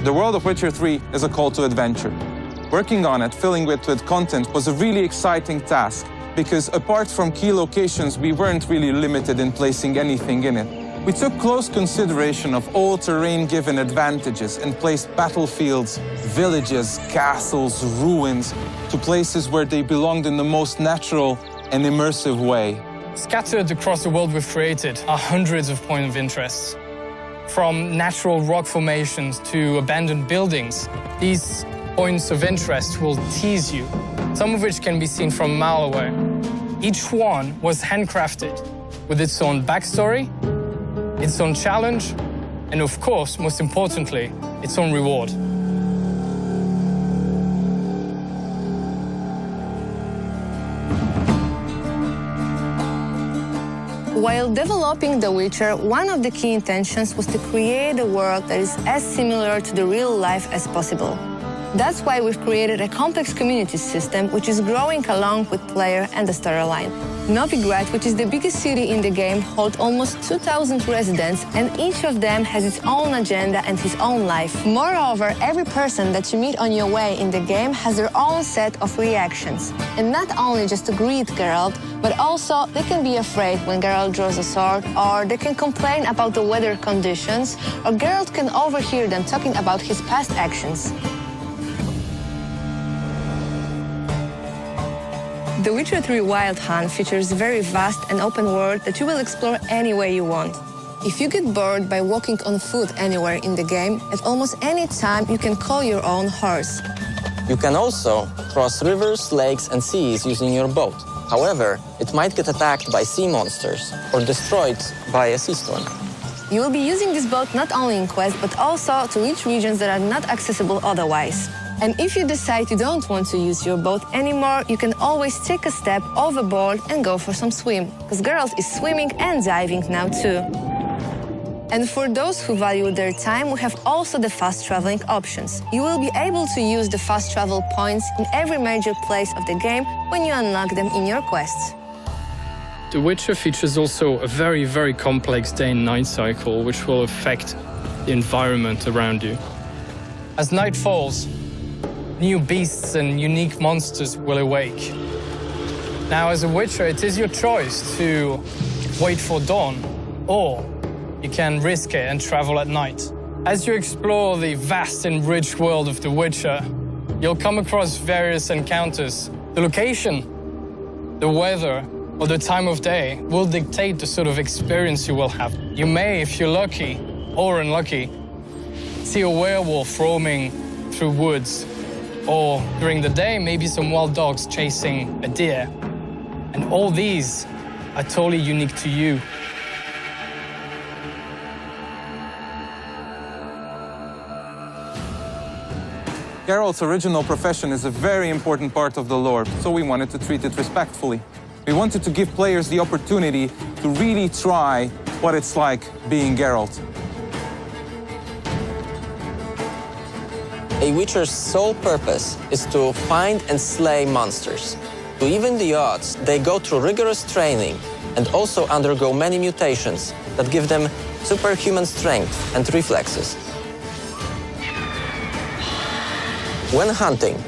The world of Witcher 3 is a call to adventure. Working on it, filling it with content, was a really exciting task, because apart from key locations, we weren't really limited in placing anything in it. We took close consideration of all terrain-given advantages and placed battlefields, villages, castles, ruins to places where they belonged in the most natural and immersive way. Scattered across the world we've created are hundreds of points of interest. From natural rock formations to abandoned buildings, these points of interest will tease you, some of which can be seen from a mile away. Each one was handcrafted with its own backstory, its own challenge, and of course, most importantly, its own reward. While developing The Witcher, one of the key intentions was to create a world that is as similar to the real life as possible. That's why we've created a complex community system which is growing along with player and the storyline. Novigrad, which is the biggest city in the game, holds almost 2,000 residents, and each of them has its own agenda and his own life. Moreover, every person that you meet on your way in the game has their own set of reactions. And not only just to greet Geralt, but also they can be afraid when Geralt draws a sword, or they can complain about the weather conditions, or Geralt can overhear them talking about his past actions. The Witcher 3 Wild Hunt features a very vast and open world that you will explore any way you want. If you get bored by walking on foot anywhere in the game, at almost any time you can call your own horse. You can also cross rivers, lakes, and seas using your boat. However, it might get attacked by sea monsters or destroyed by a sea storm. You will be using this boat not only in quests, but also to reach regions that are not accessible otherwise. And if you decide you don't want to use your boat anymore, you can always take a step overboard and go for some swim, because Geralt is swimming and diving now too. And for those who value their time, we have also the fast traveling options. You will be able to use the fast travel points in every major place of the game when you unlock them in your quests. The Witcher features also a very, very complex day and night cycle, which will affect the environment around you. As night falls, new beasts and unique monsters will awake. Now, as a Witcher, it is your choice to wait for dawn, or you can risk it and travel at night. As you explore the vast and rich world of The Witcher, you'll come across various encounters. The location, the weather, or the time of day will dictate the sort of experience you will have. You may, if you're lucky or unlucky, see a werewolf roaming through woods, or during the day, maybe some wild dogs chasing a deer. And all these are totally unique to you. Geralt's original profession is a very important part of the lore, so we wanted to treat it respectfully. We wanted to give players the opportunity to really try what it's like being Geralt. A Witcher's sole purpose is to find and slay monsters. To even the odds, they go through rigorous training and also undergo many mutations that give them superhuman strength and reflexes. When hunting,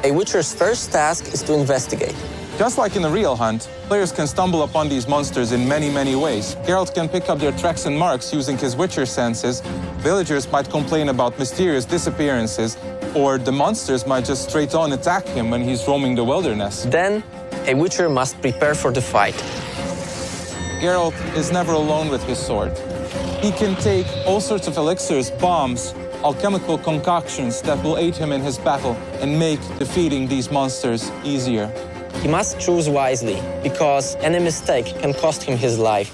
a Witcher's first task is to investigate. Just like in a real hunt, players can stumble upon these monsters in many, many ways. Geralt can pick up their tracks and marks using his Witcher senses, villagers might complain about mysterious disappearances, or the monsters might just straight on attack him when he's roaming the wilderness. Then, a Witcher must prepare for the fight. Geralt is never alone with his sword. He can take all sorts of elixirs, bombs, alchemical concoctions that will aid him in his battle and make defeating these monsters easier. He must choose wisely, because any mistake can cost him his life.